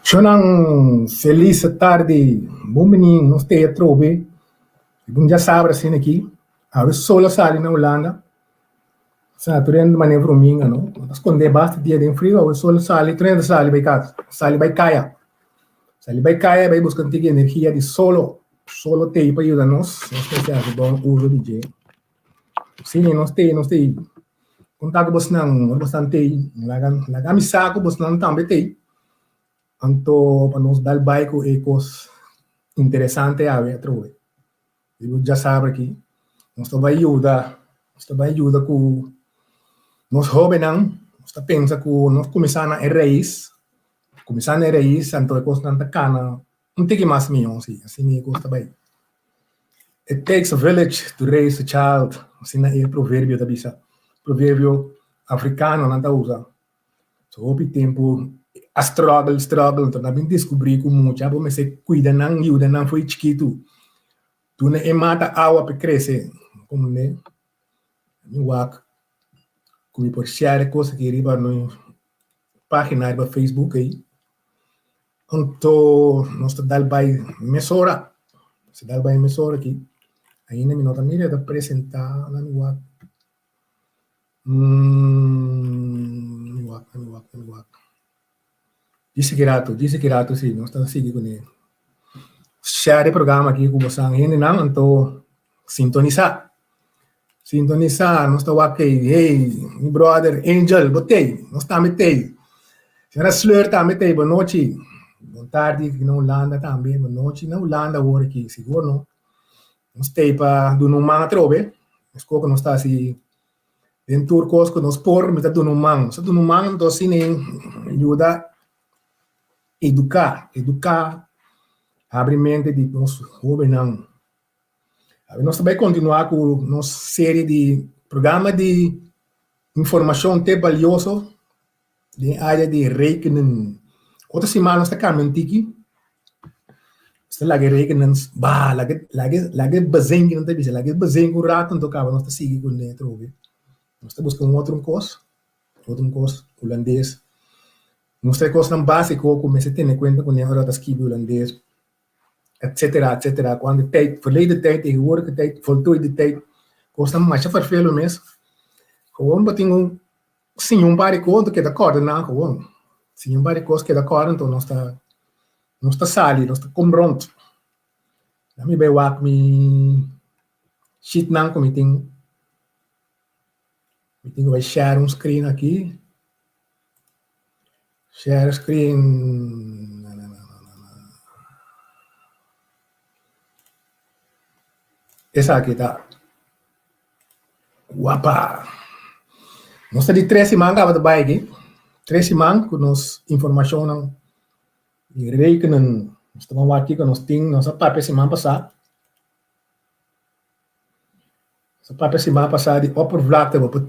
Shonang feliz tarde, bom menino, não esteja trobe. Bom já sabe assim aqui. A vez solo sali na Holanda. Sa turendo maneira para mim, não. Esconder basta dia de frio, a vez solo sali, turendo sali vai casa, sali vai caia. Sali vai caia, vai buscar antiga energia de solo. Solo tem para ajudar nós, nós temos bom uso de jeito. Sim, nós tem. Contato bos nang, bastante, lagan saco bos nang também tem. Anto para nos dar bairro ecos interessante a ver trove. Eu já sabe aqui, nós vai ajudar com nós jovens não, nós pensa que nós começar na raiz, então depois não tá cana, não tem que mais milhões assim nem custa bem. It takes a village to raise a child, assim é provérbio da bisa, provérbio africano não tá usa. So hope tempo a struggle, então nós descobrir como muito, já vamos se cuida não, ajuda não foi chiquito. Tu ne mata água para crescer, como né? Wak, como por share coisa que riba no página do Facebook aí. Então, nós dá vai mesora, se dá vai mesora aqui. Aí na minha nota mira da apresentar lá no Wak. Wak. Disse que rato sim, nós estamos seguindo com ele. Share programa aqui com você, ainda não, então sintonizar, nós estamos aqui, hey, meu brother Angel, botei, nós estamos aí. Senhora Slur também tem, boa noite, boa tarde, aqui na Holanda também, boa noite, na Holanda agora aqui, seguro não? Nós temos para do não man trobe, nós que nós está assim, dentro do curso que nós por, mas do não man, do não man, então assim, ajuda educar, abre mente de nós jovens não. Nós também continuar com nossa série de programa de informação até valioso na área de rekening. Outra semana nós estamos aqui, está lá que rekening, lagi bazeng que não tem bisa, lagi bazeng com rato então acaba nós estamos seguindo com dentro, nós estamos buscando outro curso holandês. Nós temos curso básico como se tem em conta com a hora da esquiva holandês. Etc. Quando tijd, verleden tijd, tegenwoordige tijd, voltooide tijd, kost een matje vervelen mes. Gewoon beting sim um baricondo que da corda na gewoon. Sim um baricondo que da corda então nós está sali, nós está comprando. Na mi be wak mi shit nang ko meeting vai share um screen aqui. Share screen. Essa aqui tá. Guapa! Nós temos 3 semanas de bike. 3 semanas com nos informação não rekening. Nós estamos aqui com nós temos nossa papel semana passada. Nossa papel semana passada de oppervlakte, vou op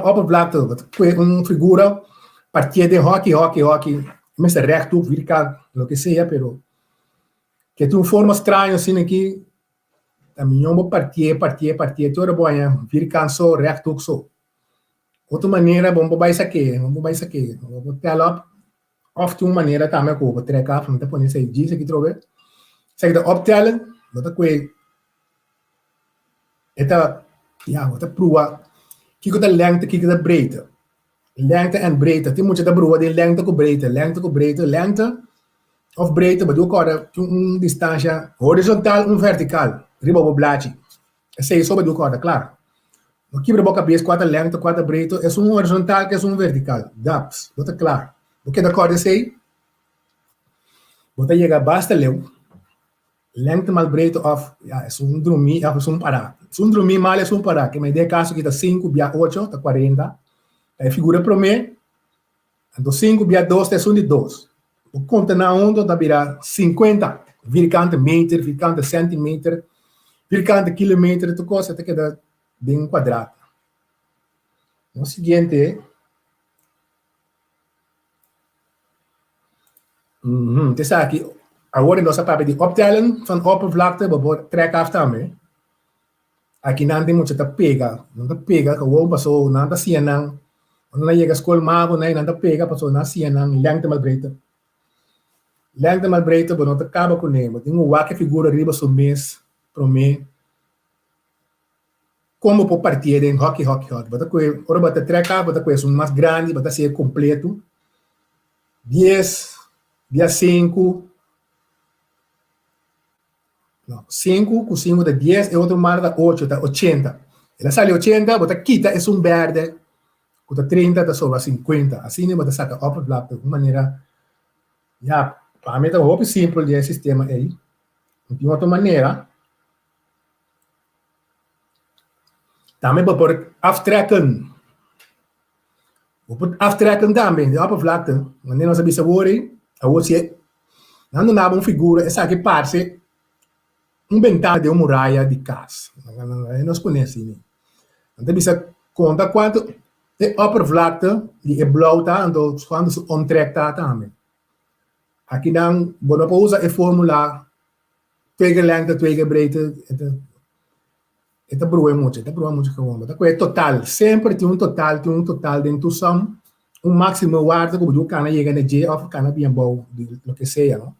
oppervlakte, foi figura partida de hockey. Mas reto, vircar, lo que seja, pero que tu forma estranha assim aqui. A minha mão partia, toda boa, vir cansou, reato só. Outra maneira, vamos isso aqui, vou ter lá, oft uma maneira também que eu vou trecar, não tá põe isso aí, diz aqui, trove. Sei que optellen, vou ter que, vou ter prova, que da lengte, que da breedte. Lengte en breedte, tem muito da prova de lengte com breedte, lengte of breedte, bedoel agora distância horizontal ou vertical. Riba o blachi. Esse aí sobe do corda, claro. No quebra boca cabeça, 4 lengte, 4 breito, é um horizontal que é um vertical. Daps, bota claro. O que da corda esse aí? Bota chega basta leu. Lengte mal breito of, é um drumi, é um pará. Se um drumi mal é um pará, que me dê caso que tá 5, via 8, tá 40. Aí figura para mim, do 5, via 2, é um de 2. O conta na onda, tá virar 50, vircante meter, vircante centímetro, vircante quilômetro, tu coisa até que dá bem quadrado. No seguinte, te sabe aqui, agora nossa papel de optellen van oppervlakte, we trekken af também. Aqui não tem muito não tá pega, que o passou, não tá cienang, não chega a escola mago, não tá pega, passou na cienang, lengte mal breedte. lengte mais breedte, maar não acaba com ele. Tem uma figura riba sobre mês, para mim, como por partida em hockey. Bota com ora bota treca, bota com isso mais grande, bota ser completo. 10, dia 5, não, 5 com 5 da 10 e outro mais da 8, da 80. Ela sale 80, bota quita, é um verde, bota 30, da sobra 50. Assim, bota saca upper black de uma maneira, já, para mim, é um simples de sistema aí. De outra maneira, também vou por aftrekken. Vou por aftrekken também, de oppervlakte. Wanneer nós sabemos worry, a você, não dá uma figura, essa que parece ventana de uma muralha de casa. Nós conhecemos. Então, você conta quanto de oppervlakte die blauwta, então, quando se ontrekta também. Aqui não, vou usar a fórmula 2 keer lengte, 2 keer breedte. Esta broa é muito gewoon. Dat é total. Sempre tem um total dentro do som. Máximo guarda que o cana chega na G of cana bem bom, do que seja, não?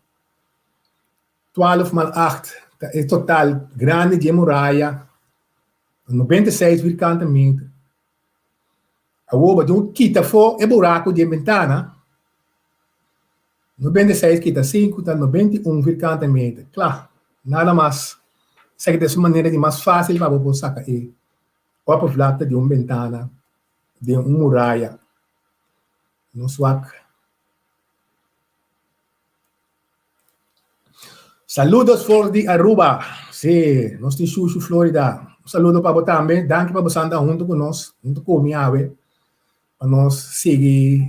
12 mal 8 é total grande de muralha. 96 vierkante meter. A oba de quita fora é buraco de ventana. 96 quita 5, tá 91 vierkante meter. Claro, nada mais. Zeg de maneira de mais fácil para você sacar aí oppervlakte de uma ventana, de uma muralha, no swak. Saludos for de Aruba, sim, nós temos Xuxu, Florida. Um saludo para você também, danke para você andar junto conosco, junto comigo, para nós seguir,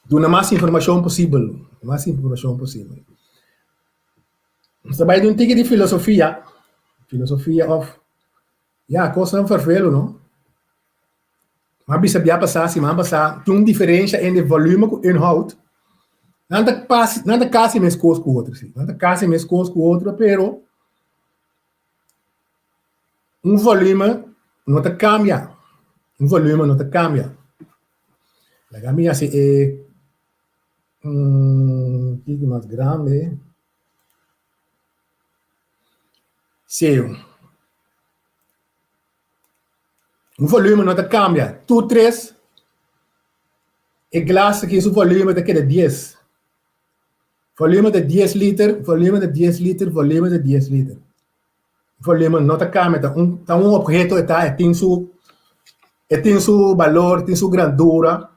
dando mais informação possível. Você vai de um tique de filosofia of, coisa vervelo, não? Maar bisa biar passar, se man passar, tem uma diferença entre volume e inhoud. Nada quase mais coisa com o outro, sim. Nada quase mais coisa com o outro, pero um volume não te cambia. La cambia se é que mais grande. Sim. Um volume não te cambia. Tu 3 e glass que é o volume daquele 10. Volume de 10 litros, volume de 10 litros. Volume não te cambia. Então, um objeto tem seu valor, tem sua grandura.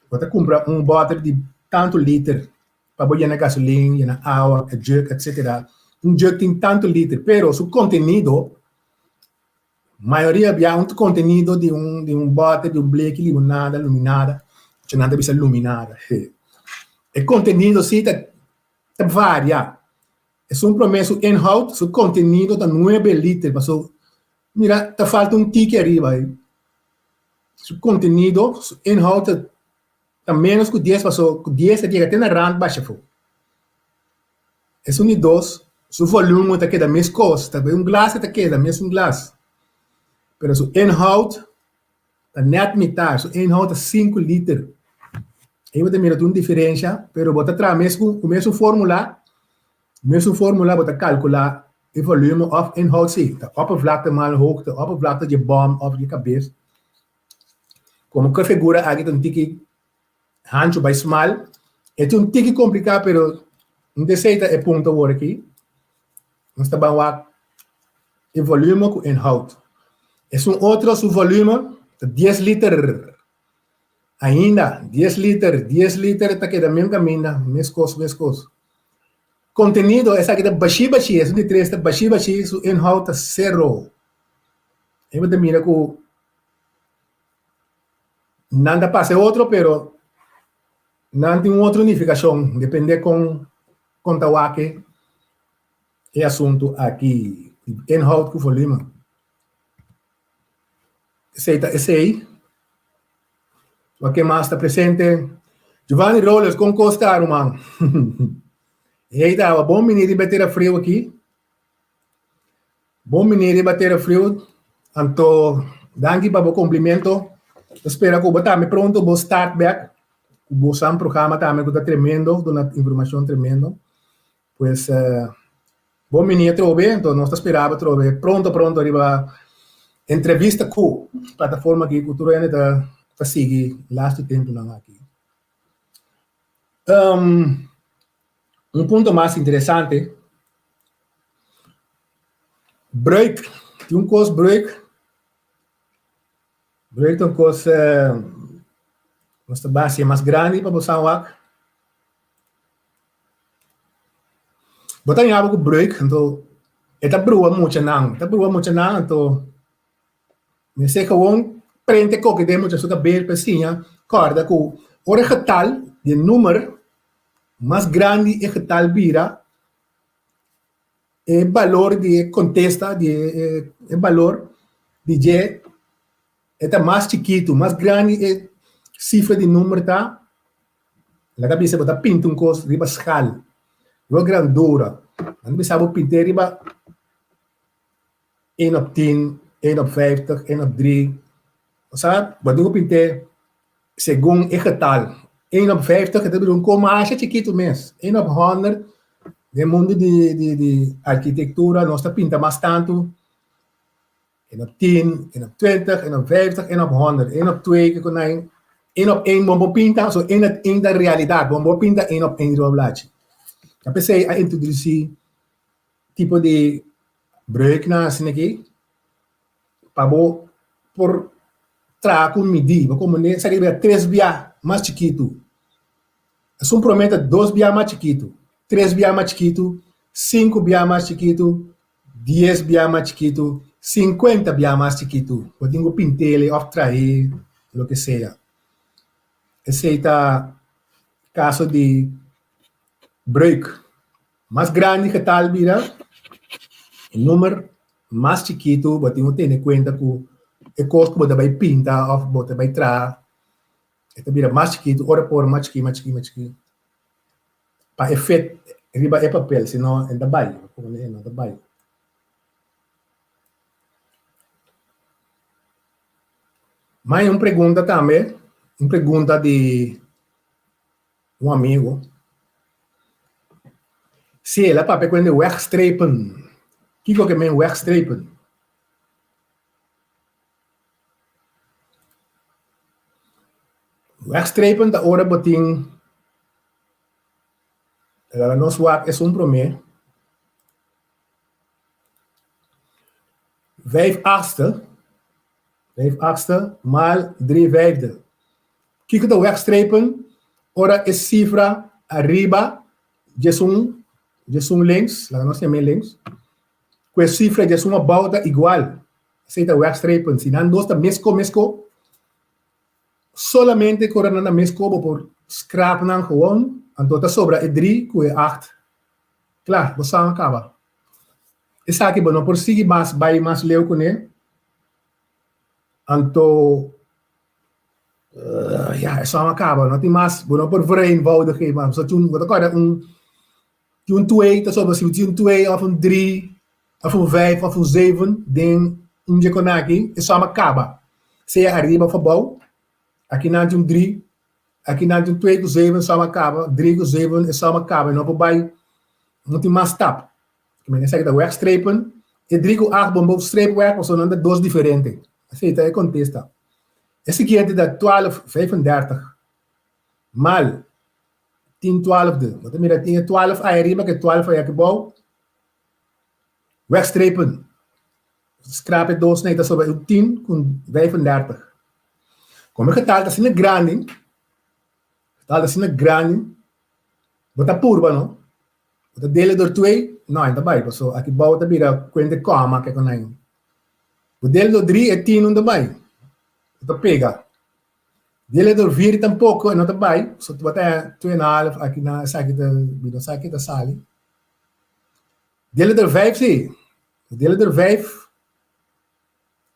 Você compra um bottle de tanto litro para pôr na gasolina, na água, jug, etc. Um jug tem tanto litro, pero seu conteúdo, maioria havia um conteúdo de um bottle, de um bleque, limonada, iluminada, que nada bisa iluminada. O conteúdo sim varia. É promesso inhoud, seu conteúdo está 9 litros, mas mira, te falta um tique arriba aí. Seu conteúdo, seu inhoud está menos que 10, mas 10 chega até na rand baixa. É um 2, seu volume está queda mais coisa, um glass está queda mesmo glass. Pero seu inhoud está net metade, seu inhoud está 5 litros. Aí você mira uma diferença, pero você traz com a mesma fórmula, você calcula o volume of inhoud, sim, a oppervlakte mal hoogte, a oppervlakte de bom of de cabeça. Como que figura aqui um tique hancho by small, é um tique complicado, pero não deseita é ponto agora aqui. Nós estamos a o volume com inhoud. É outro volume de 10 litros. Ainda 10 litros está queda mesmo caminho, mesmo coisa. Conteúdo é aqui da baixi, é de 3 da baixi, o inhoud é 0. Aí você mira que nada passa outro, pero não tem outra unificação, depende com tawaque é assunto aqui, inhoud com volume. Esse aí, o que mais está presente, Giovanni Rollers com Costa, mano. E aí tá, bom menino de bater frio aqui. Bom menino de bater frio. Então, danke para o cumprimento. Espero que também pronto vou start back. Vou usar um programa também que está tremendo, dando informação tremendo. Pues, bom menino trove, então nós esperava trove. Pronto, arriba entrevista com plataforma que cultura ainda está seguir last tempo não aqui. Ponto mais interessante, break, tem coisa break tem coisa nossa base é mais grande para você aqui. Botar em algo break, então está brua muito não, então me sei que prende que demos a sua bem pecinha, corda com o getal de número mais grande é getal vira o valor de contesta de o valor de J é mais chiquito, mais grande é cifra de número tá la cabeça botar pinta coisa riba escala riba grandura não precisa pintar riba 1 op 10 1 op 50 1 op 3 sabe? Quando pintar segundo o getal 1 op 50 que é como acha chiquito mesmo 1 op 100 no mundo de arquitetura nós pinta mais tanto 1 op 10 1 op 20 1 op 50 1 op 100 1 op 2 que kon 1 op 1 bombo pinta so 1 op 1 da realidade bombo pinta 1 op 1 roblate eu pensei a introduzir tipo de break na assim aqui para por trago medir como ne seria 3 via mais chiquito é promete 2 via mais chiquito 3 via mais chiquito 5 via mais chiquito 10 via mais chiquito 50 via mais chiquito eu tenho pintele ou trair lo que seja esse é o caso de break mais grande que tal vira o número mais chiquito eu tenho que ter em conta que o custo que você vai pintar ou você vai trazer é vira mais chiquito ora por mais chiquito para efeito riba é papel senão é da baia como é da baia mas uma pergunta também uma pergunta de um amigo se ele para quando wegstrepen o que é men wegstrepen wegstrepen da hora botin nos wak é prometer 5/8 mal 3/5 que é wegstrepen ora é cifra arriba de links lá nós temos links com a cifra de uma volta igual aceita wegstrepen se não nós mesco solamente correndo na mesco por scrap não gewoon então tá sobra é 3 com 8 claro você acaba essa aqui não por seguir mais leu com ele então ja só acaba não tem mais não por vereenvoudiging maar so toen wat agora toen 2 tá sobra se toen 2 of 3 of 5 of 7 den je kon aqui é só acaba se arriba verbouw aqui na um 3 aqui na um 2 com 7 só acaba 3 com 7 é só acaba não por vai não tem mais tap que me nessa que da wegstrepen e 3 com 8 bombo streep weg so não dá dois diferentes aceita é contesta esse aqui é da 12/35 mal 10/12 de você mira tinha 12 aí arriba que 12 aí aqui bom wegstrepen scrap het doos net sobre o 10 com 35 como que tal assim grande bota purba não bota dele do 2 não ainda vai so aqui bota vira quente coma que com aí o dele do 3 é 10 não vai bota pega dele do 4 tampouco não vai so bota 2,5 aqui na saque da sali dele do 5 sim dele do 5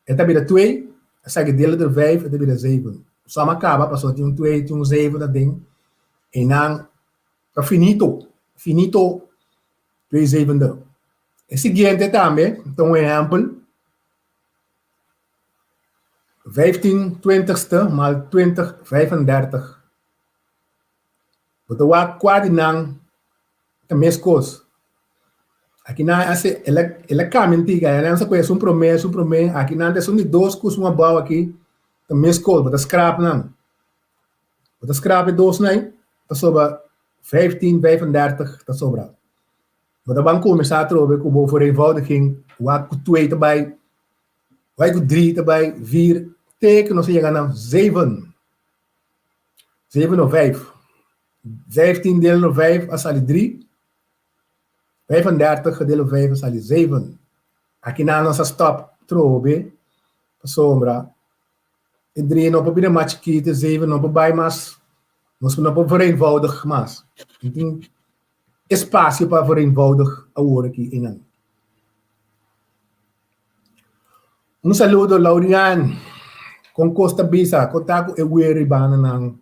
é vira 2 saque dele do 5 é vira 7 só acaba passou de 2 de 7 da ding e não tá finito 2,7 da é seguinte também então um exemplo 15 twintigste maal 20 35. Wat wa kwadi nang te meskos. Aqui na ase ela camintiga, ela não conhece um promessa, aqui na ande são de dois cus uma bau aqui, te meskos, bota scrap nang. Bota scrap dois nai, te sobra 15 35 te sobra. Bota bang começar a trobe com vereenvoudiging, wat ku 2 erbij, wat ku 3 erbij, 4 teken als je gaat naar 7. 7 of 5. 15 delen op 5 als al 3. 35 gedeeld op 5 als al 7. Aqui na nossa stop trobe, sombra. En 3 op een matchkite, 7 op een bijmas. Nós não podemos vereenvoudig mas. Tem espaço para vereenvoudig a woord aqui in. Un saludo Laurian con Costa Bisa, contato e Weri Bananang.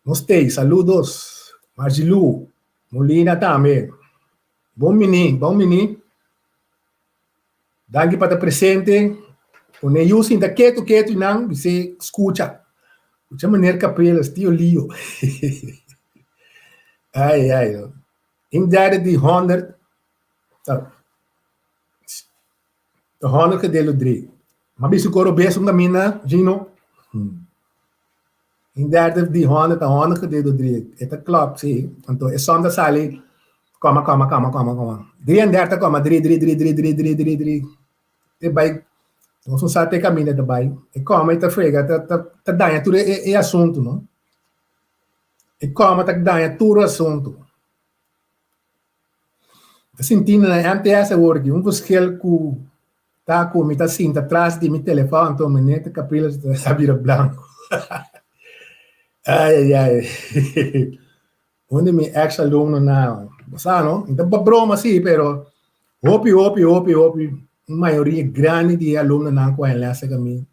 Nostei, saludos. Margilu, Molina também. Bom mini. Danke para presente. Quando eu sinto quieto não, você escuta. Escuta maneira capelas, tio Lio. Ai. In derde die 100. De 100 gedeeld door 3. Maar bij zo'n beest om de mina, Gino. In derde die 100, de 100 gedeeld door 3. Het klopt, zie. Want is soms sali, komma. 33,3. Erbij, nós não sabemos caminho erbij. E como é que frega, tá dando tudo é assunto, não? E como tá dando tudo assunto. Tá sentindo na MTS work, verschil com tá com me tá assim, atrás de meu telefone, então menete capilas da vira branco. ai. Onde me ex-aluno now. Basano, então broma sim, pero hopi, maioria grande de alunos não conhece comigo.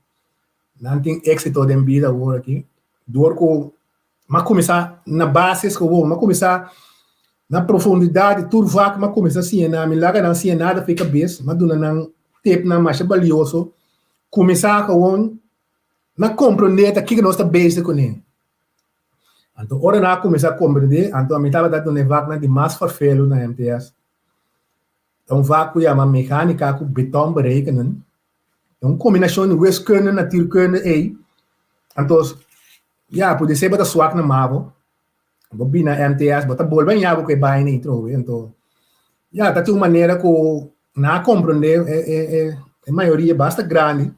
Não tem êxito de vida agora aqui. Dor com, mas começar na base, mas começar na profundidade, tudo vai, mas começar assim, na milagre não assim nada fica bem, mas dona não tempo na mais valioso, começar com na compreender o que nós está bem com ele. Então, ora na começar a compreender, então a mim estava dando um vaca de mais farfelo na MTS. Então, vaca é uma mecânica com beton berekenen. Então, combinação de wiskunde, natuurkunde, então, ja, pode ser bata swak na mavo. Bobina MTS, bata bolba nyabo que vai nem trove. Então, ja, tá de uma maneira que na compreender a maioria basta grande.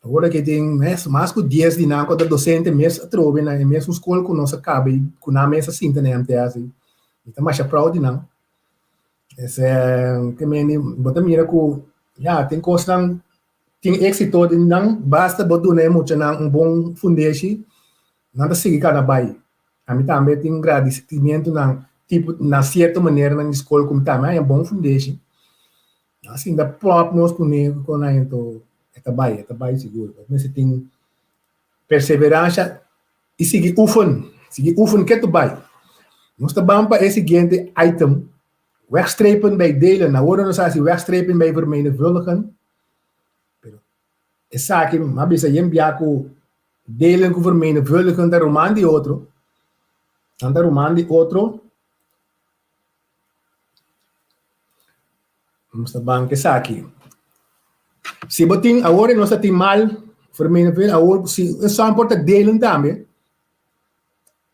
Agora que tem mais que 10 de não, quando docente mesmo trove na mesma escola que nós cabe, com na mesa cinta na MTS. Então, mais proud não. Esse que me bota mira que já tem coisa tem êxito de não basta botar né muito não bom fundation, nada seguir cada bai. A mim também tem agradecimento na tipo na certa maneira na escola como também é bom fundation. Assim da próprio nós com a então tá bai seguro. Mas você tem perseverança e seguir ufan que tu bai. Nós tá bom para esse seguinte item. Wegstrepen bij delen. Nou worden we als wegstrepen bij vermenigvuldigen. Pero esa que maar bisa jem biaco delen com vermenigvuldigen da roman di outro. Anda roman di outro. Vamos a banque esa aqui. Se botin agora nós tem mal vermenigvuldigen, agora se é só importa delen também.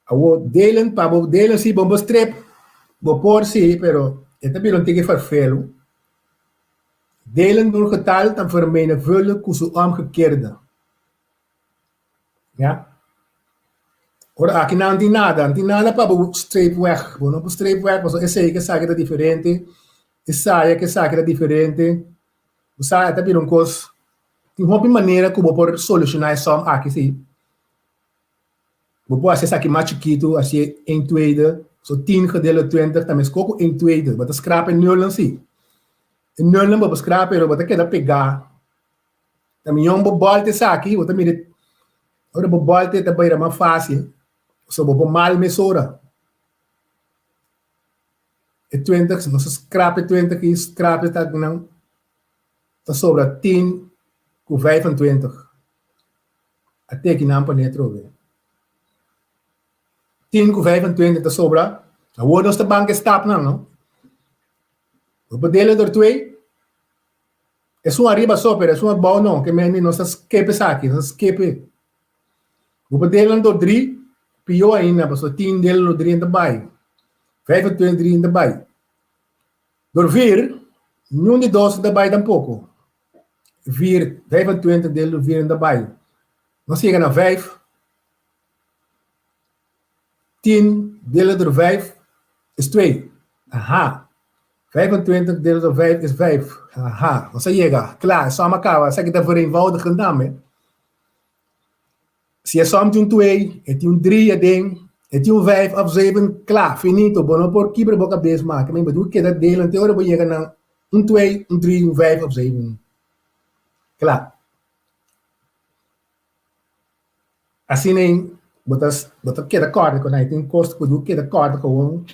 Agora delen para delen se bomba strep. Por si, pero ito bilang tige farfelo. Delen door getal dan vermenigvuldigen com o omgekeerde. Ja? Ora, aqui não tem nada para o streep weg. Bueno, o streep weg, mas esse aí que sabe que é diferente. Esse aí que sabe que é diferente. O sabe até bilang coisa. Tem uma maneira que eu vou solucionar isso aqui, sim. Vou acessar aqui mais chiquito, assim, em tweede. So 10 gedeeld 20, dan is het ook 1 tweede. Wat is schrapen nullen zie. In nullen wat schrapen, wat ik dat pegar. Dan mijn jongen bolte saki, wat dan dit. Ora bolte dat bij maar fácil. So bo mal mesora. E 20, no se schrapen 20 is schrapen dat nou. Dan sobra 10 com 25. Até que não pode trocar. 10 com 25 tá sobra. A woorden de bank stap não. O bedelen door 2. É só arriba só, pero é só bom não, que men não se escape aqui, não se escape. O bedelen door 3, pior ainda, mas só 10 dele door 3 in de bij. 25 3 in de bij. Door 4, nenhum de 2 de bij tampouco. 4, 25 dele door 4 in de bij. Dan chega naar 5. 10 delen door 5 is 2. Aha. 25 delen door 5 is 5. Aha. Dan chega. Klaar, samen elkaar. Zeg ik dat vereenvoudigen dan. Se je somt een 2, het een 3 je ding, het een 5 of 7, klaar, finito. Bono por kieper boka bezig maken. Ik bedoel, dat delen teorie ben je naar een 2, een 3, een 5 of 7. Klaar. Assim nem botas queda corda quando aí tem custo que queda corda com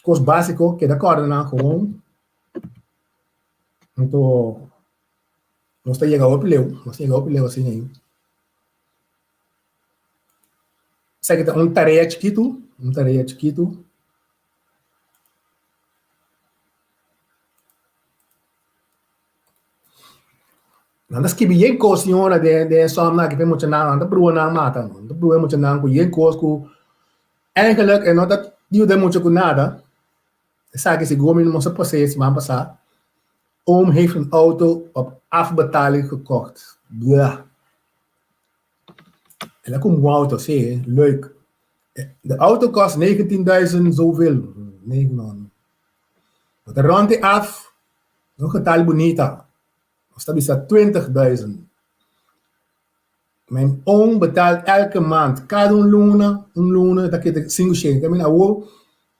custo básico queda corda na com então nós está chegando ao pleu assim aí segue tarefa chiquito Nandas que bem cozinhona de somna que tem muito na anda brua na mata anda brua muito na com bem cosco eigenlijk en dat die de muito com nada sabe se gomi não se proces maar passar heeft een auto op afbetaling gekocht ja en dan komt een auto zie leuk de auto kost 19.000 zoveel 9 wat er rond die af nog getal bonita Sta bisa 20.000. Mijn oom betaalt elke maand. Cada luna, dat je 5 cent. Ik bedoel,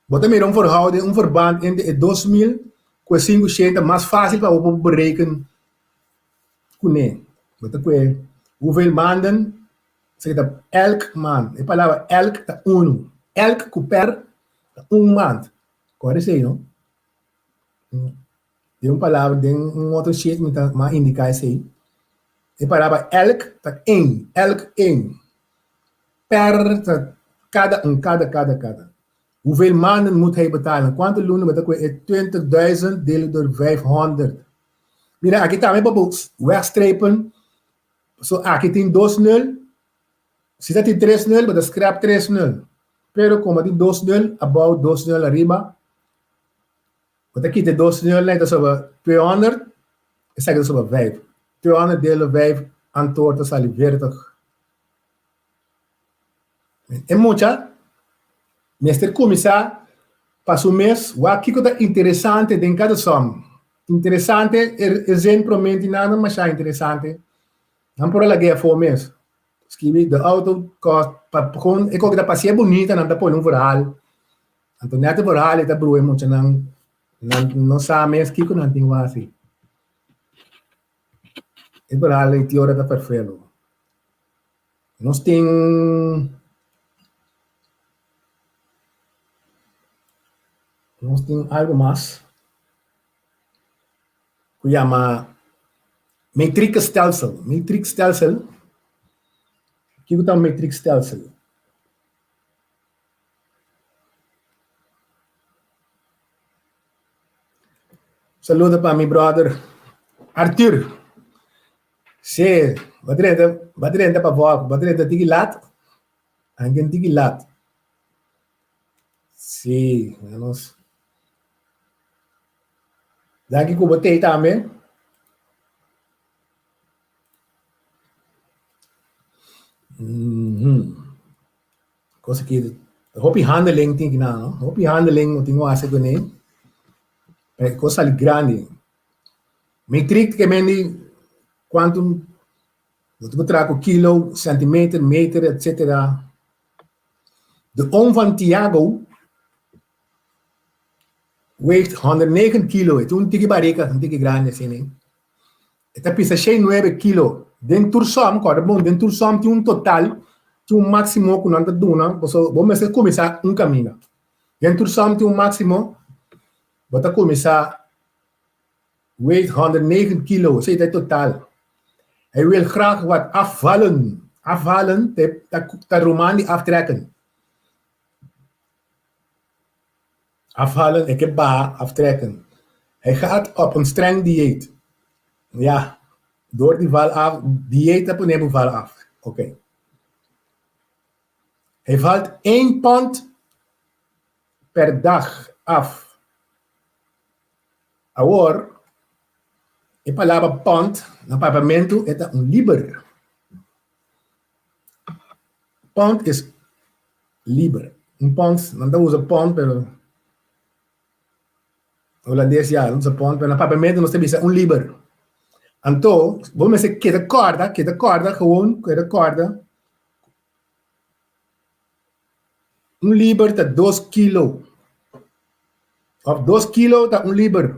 wat er een verhouding, een verband in de 2000, com 5 cent, mais fácil para o berekenen. Kunnen. Wat er hoeveel maanden? Zeg dat elk maand. Ik palavra elk ta uno. Elk per maand. Corre sei, no? Tem palavra, tem outro sheet, mas indica isso aí. E palavra elk, tá elk per, tá, cada. Hoeveel maanden moet hij betalen? Quanto lunen moet ik 20.000 delen door 500. Mira, aqui também para wegstrepen. So, aqui tem 2-0. Se dat tem 3-0, mas scrap 3-0. Pero como tem 2-0, about 2-0 arriba. Wat aqui tem 2-0, lijkt sobre 200, ik zeg dat sobre 5. 200 delen 5, antwoord is al 40. En mucha, meester commissar, para o mês, o que é interessante em cada som. Interessante é simplesmente nada mais interessante. Não por ela ganhar for mês. Escrevi, de auto, eu que da passeia bonita, não dá por um verhal. Então, net verhal, é da broer, muito não sabe mesmo que não tem assim. É para a teoria da perfeito. Nós tem algo mais que chama matrix stelsel. Que é o matrix stelsel? Saludo para meu brother Arthur. Se, badrenta para voar, badrenta tigilat, angin tigilat. Se, nós. Daqui que eu botei também. Coisa que, hopi handling tem que não, hopi handling não tem o asa que nem. É coisa ali grande. Metric que mendi quanto eu trago kilo, centímetro, meter, etc. De oom van Tiago weegt 109 kilo. Het is een dikke barrica, een dikke grande assim. Het pesa 9 kilo. Dentro som, dentro som tem um total, tem um máximo que não está dando. Vamos começar um caminho. Dentro som tem um máximo. Bota começar weight 109 kilo, isso é total. Hij wil graag wat afvallen. Afvallen, dat roman die aftrekken. Afvallen, ik heb aftrekken. Hij gaat op een streng dieet. Ja, door die val af, dieet op een val af. Oké. Hij valt 1 pond per dag af. Agora, a palavra pond, no pagamento, é um liber. Pond is liber. Um pond, não usa pond, pero holandês já, não usa pond, pero no pagamento nós temos liber. Então, vamos dizer que da corda, gewoon, que da corda, liber tá 2 kilo. Of 2 kilo tá liber.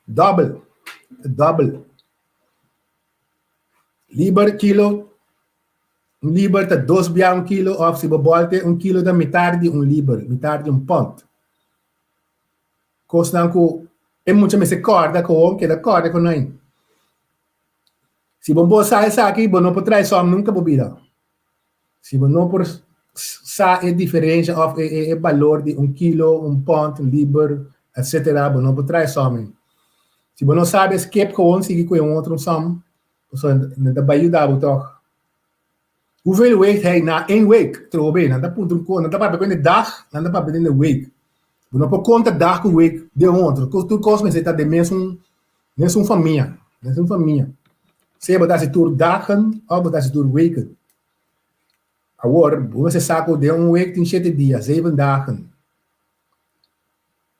Double. Liber kilo, liber tá 2 biang kilo, of se bobolte 1 kilo da metade de liber, metade de pond. Costa que é muito mais corda com que da corda com nós. Se você sai aqui, você não pode trazer só nunca bebida. Se você não pode saber a diferença of o valor de 1 kilo, 1 pond, liber, etc. Você não pode trazer só. Se você não sabe, skip gewoon, seguir com outro som. Não vai ajudar você. Hoeveel weegt hij na 1 week? Trobe, não dá ponto não dá para ver dag, não dá para ver na week. Você não pode contar dag com week de outro. Tu cosme você tá de mesmo família, mesmo família. Se você se tur dagen ou você se tur weken. Agora, você sabe de week tem 7 dias, 7 dagen.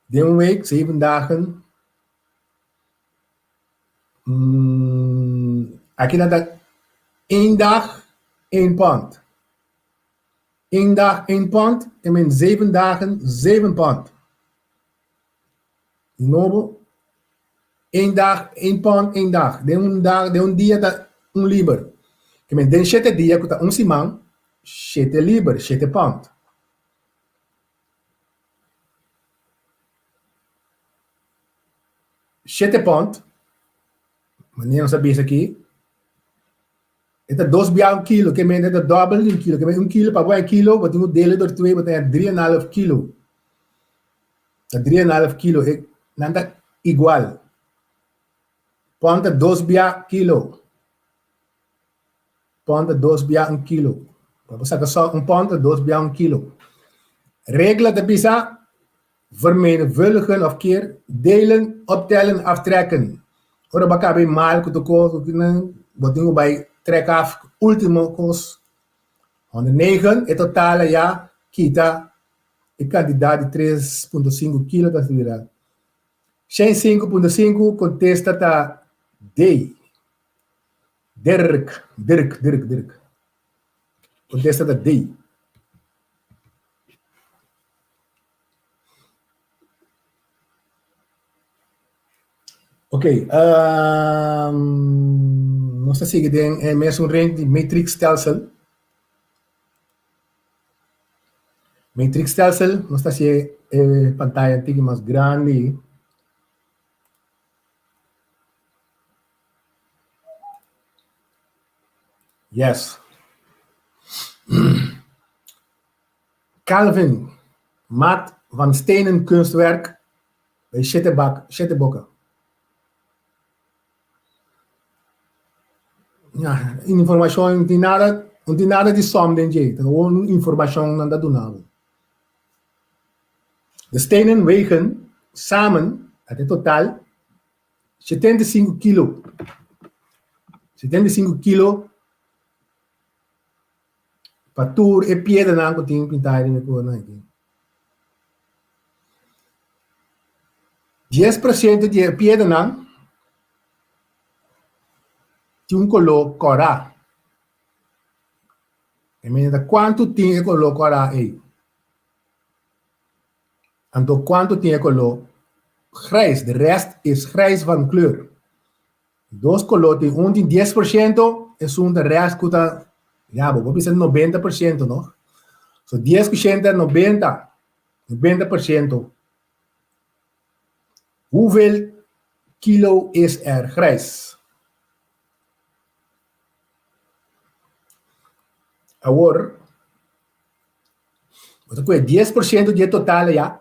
De week 7 dagen. Aqui nada 1 dag 1 pond. 1 dag 1 pond en in 7 dagen 7 pond. De novo, 1 dag 1 pond 1 dag. De un dia da liber. Que men den 7 dia que tá simão 7 liber, 7 pond. Sete pond. Meneer ons bezig aqui. Het is 2 biang kilo, que men het double de 1 kilo, que men 1 kilo para 1 kilo, wat je delen door 2, wat je 3,5 kilo. Dat 3,5 kilo, dan dat igual. Ponte 2 biang kilo. Ponte 2 biang 1 kilo. Vamos zeggen zo, een ponte 2 biang 1 kilo. Regelen de pizza, vermenigvuldigen of keer, delen, optellen, aftrekken. Ora bakabe mal que tocou, botinho bij trek af, último cos. 109, e totale ja, kita, e quantidade de 3,5 kilo da cidade. 5,5 contesta ta D. Dirk. Contesta ta D. Ok, não sei se tem mesmo range de matrix stelsel. Matrix stelsel, não sei se é pantalla antiga mais grande. Yes. Calvin, maat van stenen kunstwerk bij Schettebokken. Ja, informação não tem nada de som de jeito, gewoon informação não dá do nada. De stenen wegen samen, até total, 75 kilo. 75 kilo para tour e piede na ko ting pintar ni ko na aqui. 10% de piede na tinha color corá. E menina, quanto tinha color corá aí? Então, quanto tinha color grijs? De rest is grijs van kleur. Dos colores, um tem 10%, e um de rest que tá, ja, vou pensar 90%, não? So, 10% é 90%. Hoeveel kilo is er grijs? Agora, você tem 10% de total já.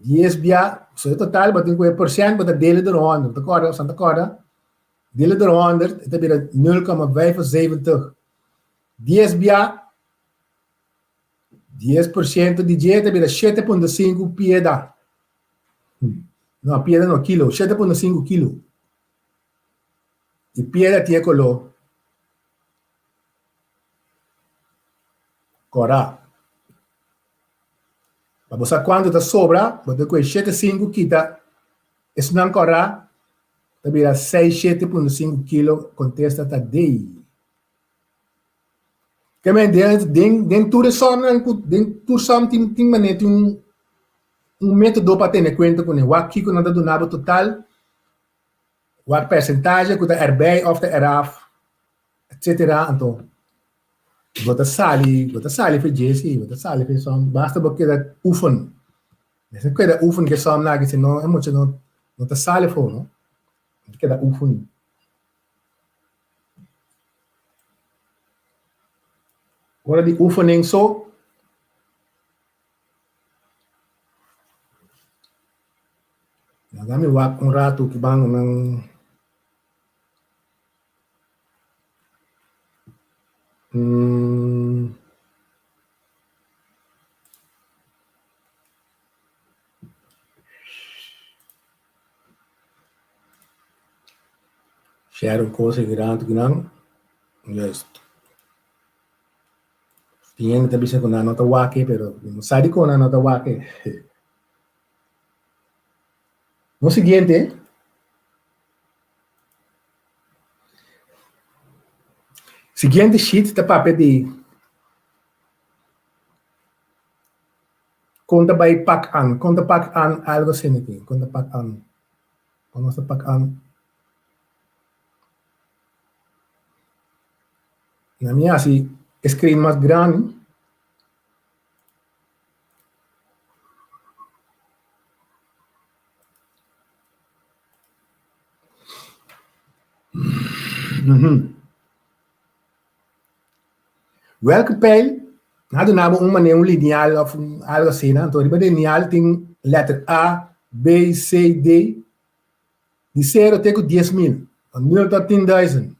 10 via, so total, mas tem 1%, mas dele de ronda, tá corda, Santa Corda, dele de ronda, это бira 0,75. 10 via, 10% de dieta bira 7,5 pieda. No, pieda no, kilo, 7,5 kilo. E pieda tinha color. Cora. Mas você quando tá sobra, você com 7,5 kita, isso não cora, tá bira 6, 7,5 kilo, contesta tá dei. Que men den tudo só den tudo só tem maneira método para ter em conta com o aqui com nada do nabo total, o percentagem que está erbij of de eraf, etc. Então, você sali para Jesse, você sali para som, basta porque dat oefen. Você quer oefen que som na que se não é muito não tá sali for, não? Que da oefen. Agora de oefening só kami wak rato que bang ng share coisa grande que não, just tinha que bisa ko na nota wake pero sadi ko na nota wake. No siguiente, sheet da papel de conta by pack an algo assim aqui, conta pack an. Vamos a pack an. Na minha assim, screen mais grande. Welke pijl? Hadden we een manier een lineaal of algo assim, né? Então, riba de lineal tem letra A, B, C, D. De 0 até 10.000. Van 0 tot 10.000.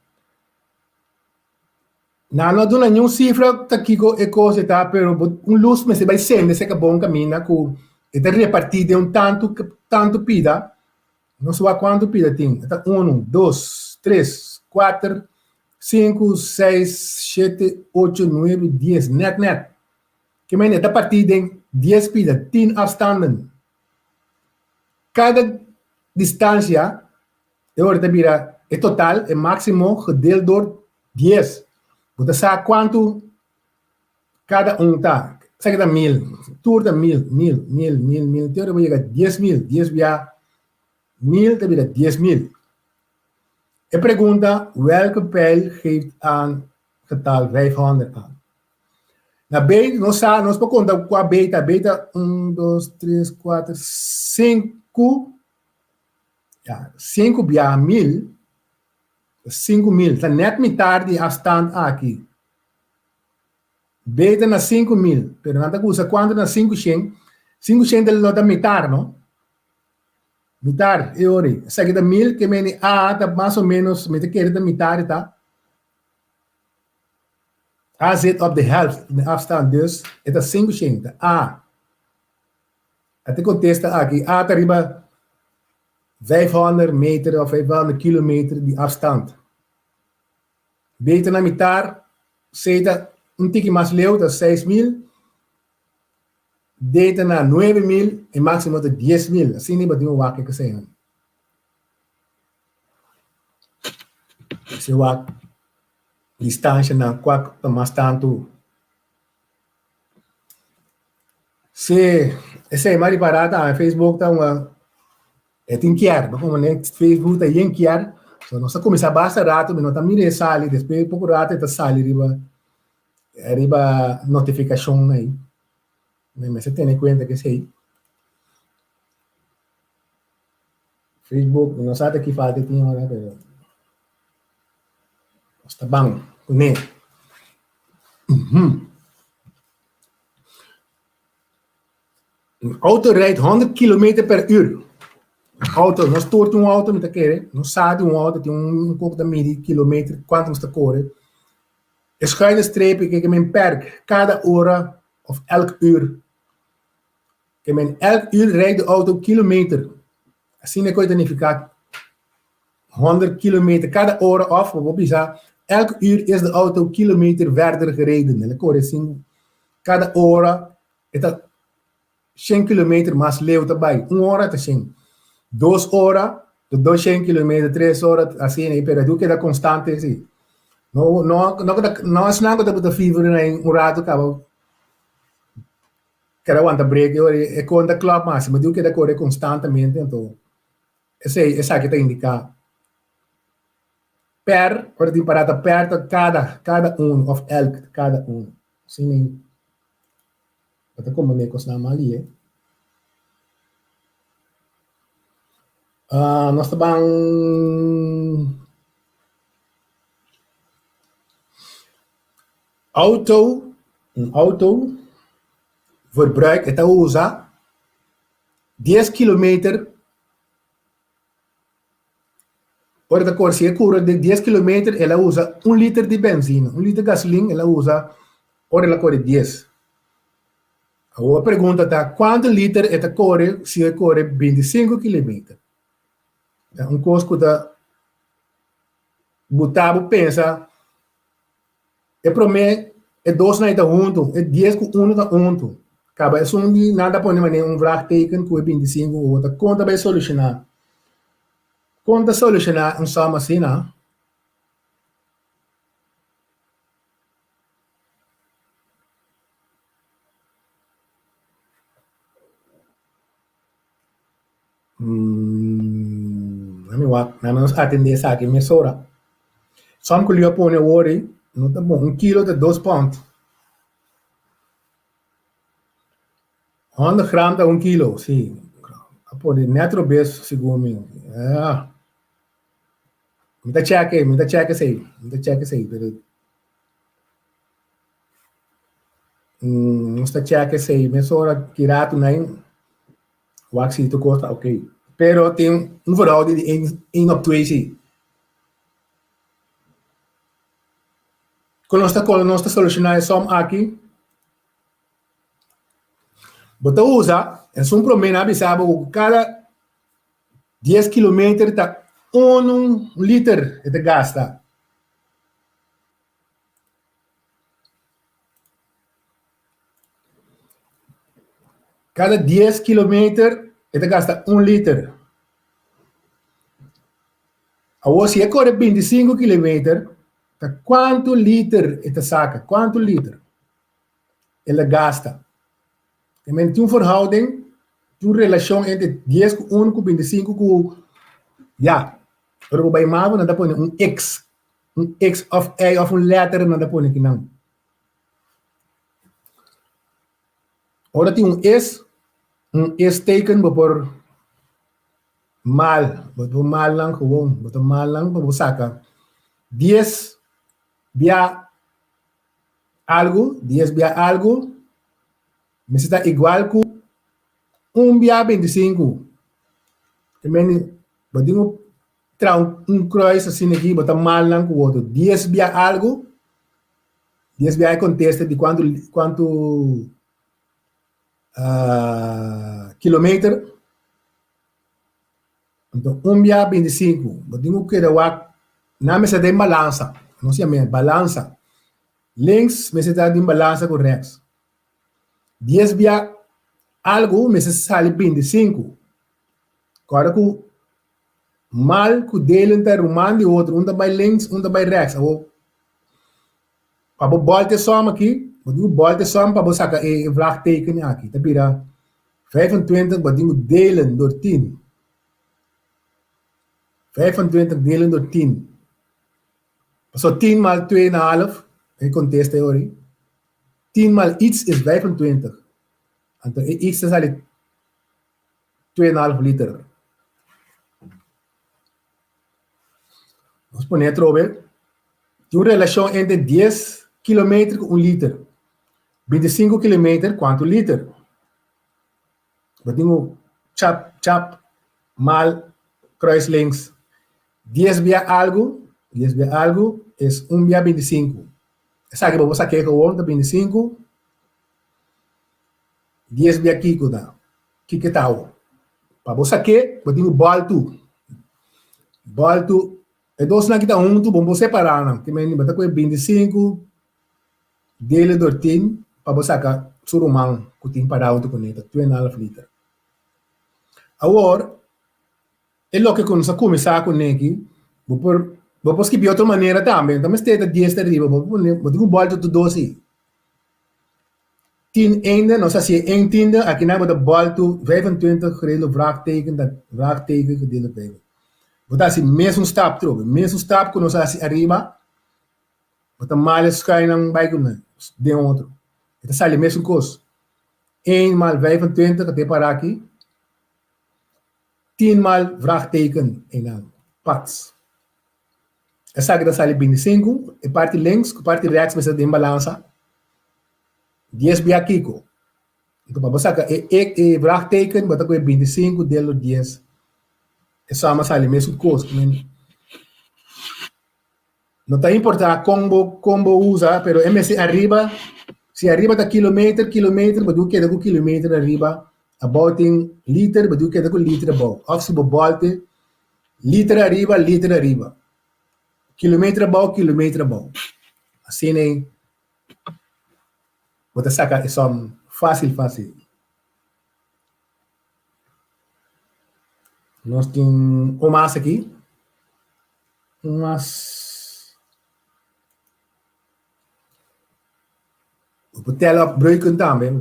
Nou, não dona nenhuma cifra tá aqui com coisa, tá? Pero luz, mas você vai sendo, você que bom caminho, com está repartido em tanto pida. Não sei quanto pida tem. Tá 1, 2, 3, 4, 5, 6, 7, 8, 9, 10. Net. Que men está partida em 10 pida, 10 afstanden. Cada distância, ahorita mira, é total, é máximo gedeeld door 10. Você sabe quanto cada tá. Sabe que 1.000, tour da 1.000. Teoria vai chegar 10.000, 10 via 1.000, te vira 10.000. E pergunta, welke pijl geeft aan getal 500 aan? Na B, nós podemos contar com a beta. Beta 1, 2, 3, 4, 5. 5 via 1.000. 5.000. Tá net metade de afstand aqui. Beta na 5.000. Pero nada usa quanto na 500. 500 é da metade, não? Metade, é ori. Essa aqui da 1.000, que meni A, tá mais ou menos, metade da metade, tá? A zit op de helft in de afstand, dus het is 500. A. Het contesta aqui. A tá riba 500 meter of 500 kilometer de afstand. Beta na metade, zeta tique mais leu, dat is 6.000. Data na 9.000 e máximo de 10.000. Assim nem bateu o wak que sei. Esse wak distância na qual mais tanto. Se esse é mais barato, a Facebook tá uma tem que ir, como né Facebook tá em que ir. So nós começar basta rato, mas não tá mire sali, depois pouco rato tá sali riba notificação aí. Mas você tem em conta que sei. Facebook, não sabe que falta tinha hora, pero está bom, né? Een auto rijdt 100 km per uur. Auto, non stoort een auto met de non sa di un auto, di un po' da midi kilometer, quantum sta corre. E schuine strepen, kijk, mijn perk, cada ora of elk uur. Kijk, mijn elk uur rijdt de auto kilometer. Assim é coisa significa 100 kilometer cada hora of, wat is elk uur is de auto kilometer verder gereden. En ik assim, cada hora is dat 100 kilometer mais leu erbij. Uma hora tá 100. 2 horas, 200 kilometer, 3 horas, assim, pero tu queda constante, assim. Não é nada que você vive em rato, cabo. Quero aguentar break, é conta club máximo, tu queda correr constantemente, então. Essa que está indicado. Ora di parata perto cada of elk, cada Assim, até como nem coisa ali, nós estamos auto verbruik, het usa 10 kilometer. Ora da corsia é cura de 10 km, ela usa 1 litro de benzina, 1 litro de gasolina, ela usa, ora ela corre 10. A pergunta está, quanto litro ela corre se ela corre 25 km? Um coisa da botavo pensa, é para mim, é 2 não está junto, é 10 com 1 está junto. Acaba, é só nada para mim, vraagteken com 25, outra conta vai solucionar. Conta solucionar um sama assim, não? Vamos atender essa aqui, mesura. Só que eu ponho hoje, não tá bom, 1 quilo de 2 pounds. 100 gramas de 1 quilo, sim. Pô, de metro base, segundo mim. Me dá check aí. Não está check aí, mesura que rato nem, o axito custa, ok. Pero tem verhouding die 1 op 2 zie. Con nostra solucionare som aqui. Bota usa, é um problema, sabe, cada 10 km tá 1 litro de gasta. Cada 10 km ele gasta 1 litro. Agora, se corre 25 km, quanto litro ele saca? Quanto litro ele gasta? Tem uma verhouding, uma relação entre 10 com 1 com 25 com... Ja, pero bij maven nada põe X. X of A of letter nada põe aqui não. Ora tem S teken por mal. Por mal lang gewoon. Por mal lang por saca. 10 via algo, 10 via algo, mas está igual com 1 via 25. Também, badinho kruis assim aqui, botar mal lang com o outro. 10 via algo, 10 via é contexto de quanto quilômetro. Então, 1 via 25. Badinho que era na mesa de balança. Não se chama balança. Links, mesa está de balança com rechts. 10 via algo, mesa sale 25. Agora com mal que dele entre um e outro, um vai links, um vai rechts. Para botar soma aqui, vou botar soma para sacar o vraagteken aqui. Tá vira 25, vou delen door 10. 25 delen door 10. So 10 mal 2,5, in contest theorie. 10 mal iets is 25. En iets is al 2,5 liter. Vamos poner outra vez. Tem uma relação entre 10 kilometer com 1 litro. 25 kilometer, quanto litro? Eu tenho chap, mal, kruislinks. 10 via algo é 1 via 25. Sabe que você quer que eu 25? 10 via Kiko da. Kiko tal. Para você quer, eu tenho balto. Balto, é dois na kita tu bom separar, não. Que me bota com 25 dele do tin para você cá surumang que tem para auto conecta 2,5 litros. Agora, é lo que quando você começar com ele, vou escrever outra maneira também. Então, mas tem 10 arriba, vou ter balto de 12. Tin einde, não sei se é entende, aqui na de balto 25 gereden vraakteken, dat vraakteken gedeeld bij. Wat als je mesmo stap terug, mesmo stap quando você arriba, wat mal sky nang bij kunnen, de outro. Então sai mesmo coisa. 1 mal 25 até para aqui. 10 mal vraakteken en dan pats. Essa aqui sai 25, e parte links, e parte rechts, mas é de balança. 10 via Kiko. Então, para você que vraakteken, bota com 25 delo 10. É só uma sala mesmo coisa. Não está importante como usa, pero MS arriba, se arriba está quilômetro, mas queda com quilômetro arriba, about in liter, mas queda com liter about. Ou se bolte, liter arriba. Quilômetro about. Assim é. Você saca, é só fácil. Nós temos um mais aqui. Vou tela breuken também.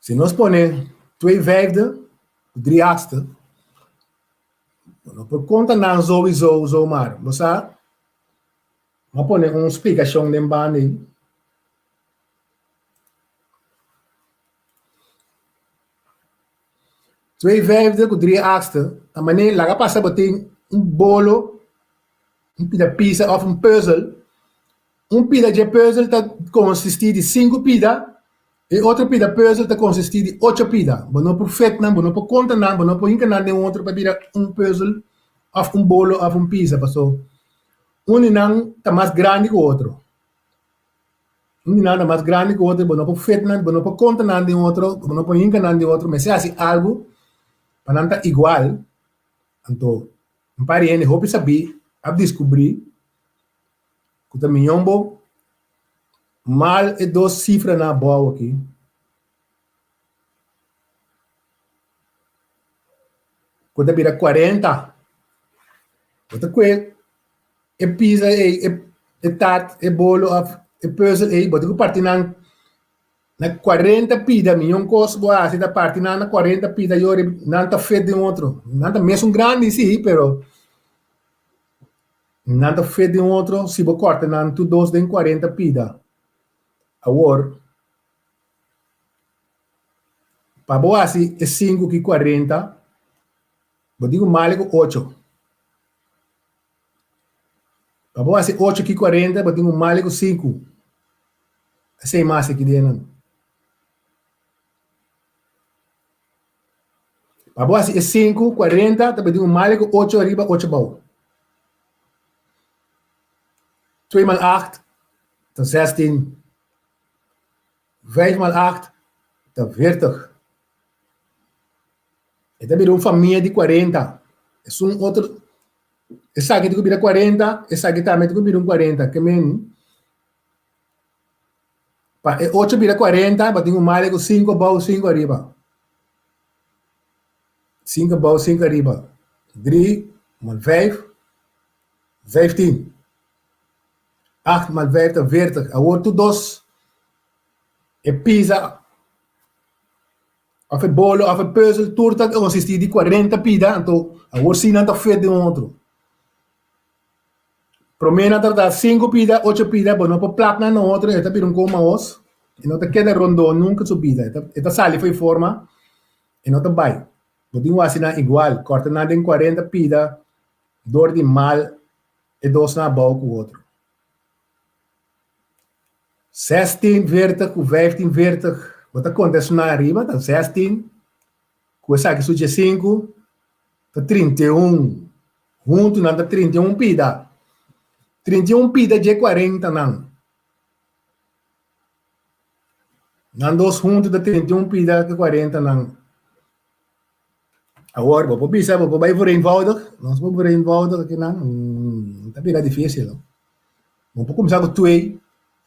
Se nós põe 2/5, 3/8, por conta não sowieso maar. Você vou pôr uma explicação de bande. Twee vijfde com 3/8, a maneira lá passa a ter bolo, pida pizza of puzzle. Pida de puzzle está consistir de 5 pida e outro pida puzzle está consistir de 8 pida. Não por feito, não por conta, não por encanar de outro para virar puzzle of bolo of pizza. Passou. Não está mais grande que o outro. Não está mais grande que o outro, não por feito, não por conta de outro, não por encanar de outro, mas se assim algo para não estar igual, então, um parente, eu saber, a descobrir, que também mal é 2 cifras na boa aqui. Quando vira 40, outra coisa, é pizza, é tart, é bolo, é puzzle, é, botar que parte na 40 pida, milhão coisa boa, se da parte na 40 pida, eu não está feito de outro. Não está mesmo grande, sim, pero não está feito de outro, se você corta, não tu 2 de 40 pida. Agora, para boa, assim, é 5 que 40, eu digo mal que 8. Para boa, assim, 8 que 40, eu digo mal que 5. Assim, mais aqui dentro. A boa é 5, 40, também tem mal que 8 arriba, 8 bom. 2 mal 8, dan 16. 5 mal 8, dan 40. E também uma família de 40. É um outro. Essa aqui tem que virar 40, essa aqui também tem que virar 40. Que men. 8 vira 40, mas tem um mal que 5 bom, 5 arriba. 5 bom, 5 arriba. 3 mal 5, 15. 8 mal 5, 40. Agora tu 2. E pizza. Of het bolo, of het puzzel, torta, consiste di 40 pida, então, agora sim não está feito de outro. Promena tá 5 pida, 8 pida, mas não pode placar na outra, está pirando como os, e não te queda rondo nunca subida. Esta sale foi forma, e não vai. Podemos assinar igual, corta nada em 40 pida, dor de mal e dois na boca o outro. 16 com 15 wat acontece na arriba, tá 16, com essa aqui suja 5, tá 31, junto na 31 pida. 31 pida de 40 não. Não dos juntos da 31 pida de 40 não. Agora, vou pensar, vou vai por eenvoudig, nós vamos por eenvoudig aqui não, tá bem difícil. Vamos começar com 2,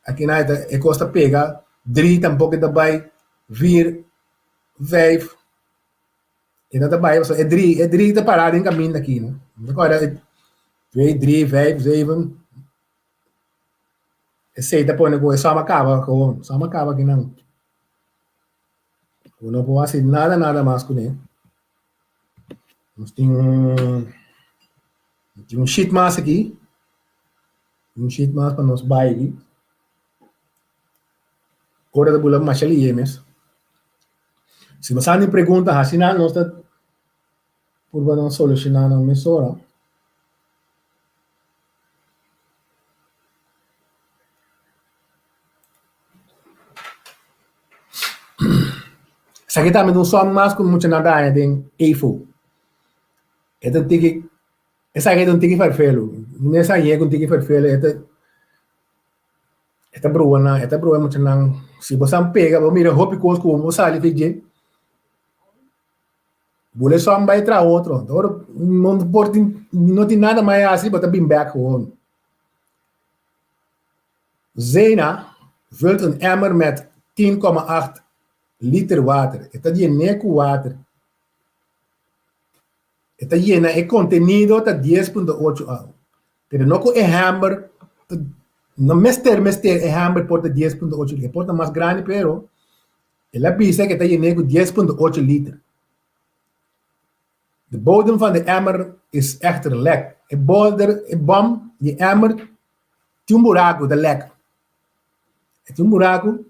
aqui na é costa pega, 3 tampouco daarbij, 4, 5, e não daarbij, é 3 tá parado em caminho aqui, né? Agora, 2, 3, 5, 7, e 6 tá pondo, é só uma cava aqui não. Eu não vou fazer nada mais com ele. Nós temos um sheet mask aqui. Um sheet mask para nós bair aqui. Hora da bula mais ali, mesmo. Se você tem pergunta, assim, nós está por solucionar na emissora. Essa aqui também não só mais com muita nada em EFO. Então tem que essa aqui não tem que fazer nessa aí não tem que fazer esta brua muito não se você pega vou mirar hopi coisa como você ali fez vou só vai tra outro agora não tem nada mais assim para bem back home Zena vult een emmer met 10,8 liter water. Esta llena com water. Esta llena é contenido está 10,8 agua. Pero no com hammer, no mester hammer porta 10,8 liter. Porta mais grande, pero ela pisa que está llena com 10,8 liter. De bodem van de emmer is echter lek. Bom, die emmer, tem buraco de lek. Tem buraco,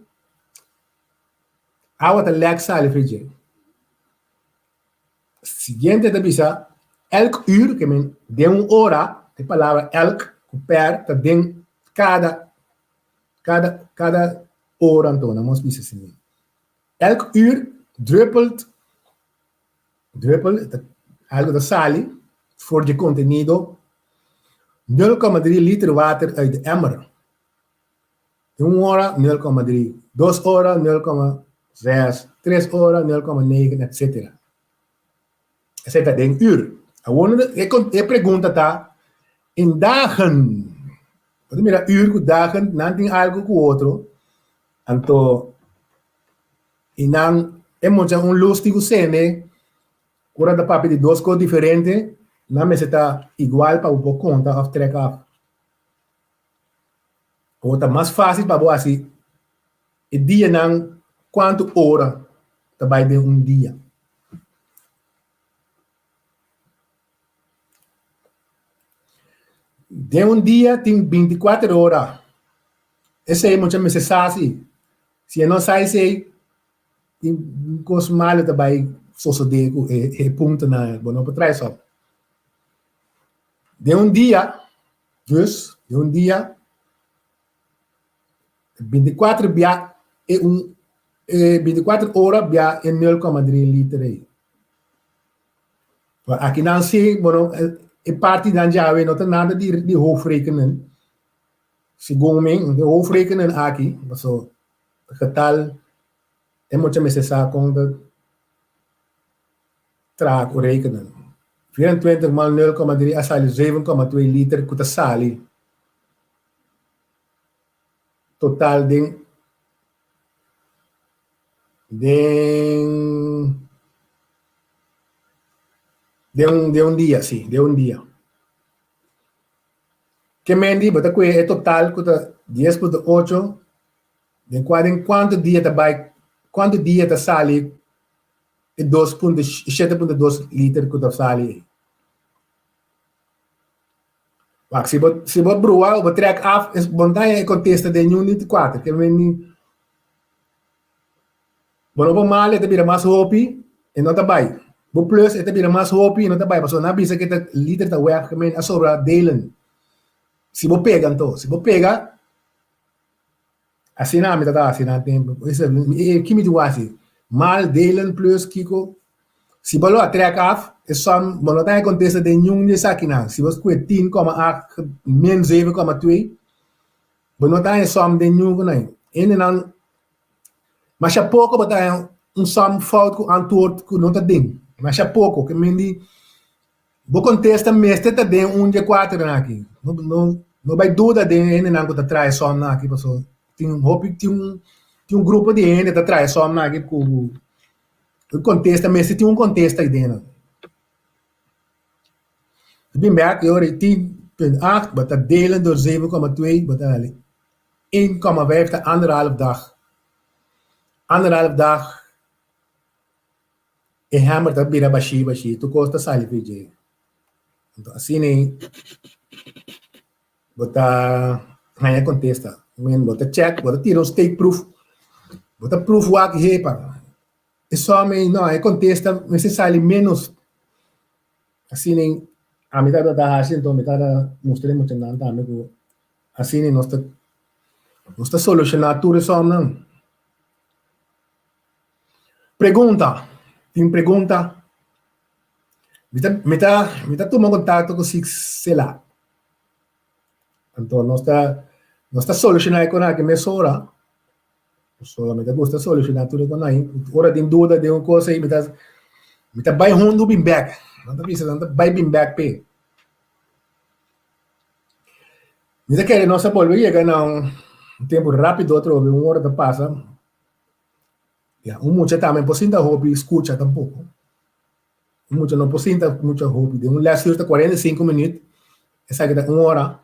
água de lek sale frigir. Siguiente da bisa, elk uur, que men de hora, a palavra elk, per, tá den cada hora, então, vamos bisa assim. Elk uur druppelt, algo da sale, voor de contenido, 0,3 liter water uit de emmer. 1 hora, 0,3. 2 horas, 0,6. 3 horas, 0,9, etc. Essa é em uur. A pergunta tá em dagen. Pode mirar uur com dagen, não tem algo com outro. Então, e não é muito lustigo cena. Cura da papel de 2 coisas diferentes, não me está igual para o conta of track off. Ou tá mais fácil para você assim. E dia não quanto hora trabalha de dia. De dia tem 24 horas. Esse é muito necessário. Se não sai, tem coisa mal também. Sosodego e ponto na bono para trás só. De dia, dus, de dia, 24 bia e 24 horas bia e 0,3 liter aí. Aqui não sei, bono, e parte da jave não tem nada de hoofdrekenen. Segundo mim, de hoofdrekenen aqui, so, o getal é muito necessário com traag rekenen. 24 mal 0,3 asali 7,2 liter kuta sali. Total de um dia, sim, de um dia. Que mendi, bota que é total kuta 10,8 de quanto dia tá sali 7,2 liter que eu sali. Mas se você brua, o track af é montanha contesta de 1,4, que vem. Bueno, vamos mal, te vira mais hopi, e não tá bem. O plus é também mais hopi, não tá bem, mas na bisa que tá liter tá weg, que men a sobra delen. Se você pega então, se você pega, assim na metade assim na tempo. Isso é que me diz assim, mal delen plus kiko. Se você a track af, é só, não tem contexto de nenhum de sakina. Se você cuida 10,8 menos 7,2, você não tem som de nenhum que não. E não, mas é pouco, você tem som fout com antwoord que não está dentro. Mas é pouco, que me diz, você contesta mesmo, está dentro de 4 aqui. Não vai dúvida de ele não que está traz som aqui, pessoal. Tem um grupo de gente que está traz som aqui, o contexto, mas tem um contexto aí dentro. Ik merk, joh, 10,8, wat dat delen door 7,2, wat dat 1,5, anderhalf dag. Anderhalf dag, e hammer dat bira bashi, tu costa sali PJ. Então, assim, bota, ganha contesta. Bota check, bota tira um state proof, bota proof wak hepa. E só me, não, é contesta, mas se sali menos, assim, a metade da hashi, então, a metade mostrei muito nada, amigo. Assim, não está solucionar tudo isso, não. Pergunta. Tem pergunta. Me tá tomando contato com sila. Então, nós está solucionando com a que me sobra. Solamente gosta de solucionar tudo com a. Ora, tem dúvida de uma coisa aí, me tá bem rundo bem back. Não tá pensando, não tá bem back pe. Me tá querendo nossa bolsa chegar um tempo rápido, outro, uma hora da passa. Mucha também, por cima da hobby, escuta tampouco. Mucho não posinta mucho hobby. De um lado está 45 minutos, essa aqui está 1 hora.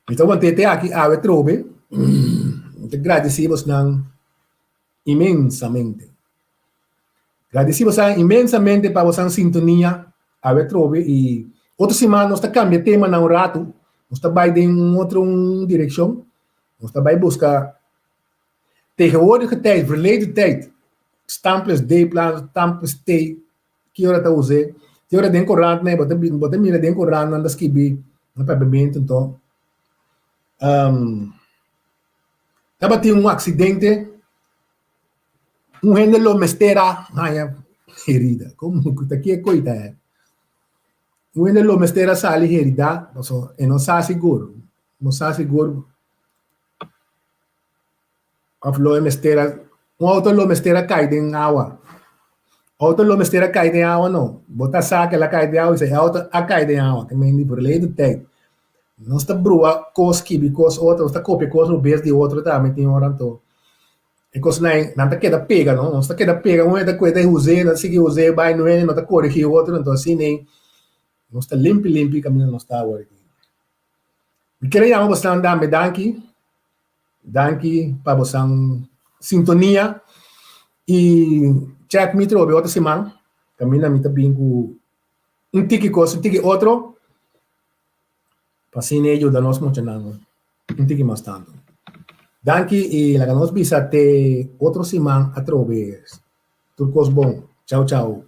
Então, quando tem aqui a trobe, agradecemos imensamente. Agradecemos imensamente para você sintonia a trobe e outra semana nós está cambiando tema na rato, nós está vai em outra direção, nós está vai buscar tegenwoordige tijd, verleden tijd. Stamples day plan, stamples day, que hora tá usando? Que hora den corrente, né? Bota mira den corrente, anda skibi, no pavimento, então. Tava tendo acidente, handelo mestera, herida. Como que aqui é coisa é? Handelo mestera sali herida, então, e não sa seguro. Não sa seguro. Of lo mestera, auto lo mestera cai em água. Auto lo mestera cai em água não. Bota saca ela cai de água e auto a cai de água. Que me por lei do tempo. Não está brua cos que bicos outro está copia cos no base de outro também tem hora então. E cos não tá queda pega não. Não está queda pega um é da coisa usei, não sei usei vai no não tá corrigir outro então assim nem não está limpo caminho não está agora. Me queria chamar bastante da danke. Danke para você sintonia e check me trobe outra semana. Caminha me também com tiki coisa, tiki outro. Para assim ajuda nós muito não. Tiki mais tanto. Danke e la nos visa até outra semana a trobe. Tudo bom. Tchau, tchau.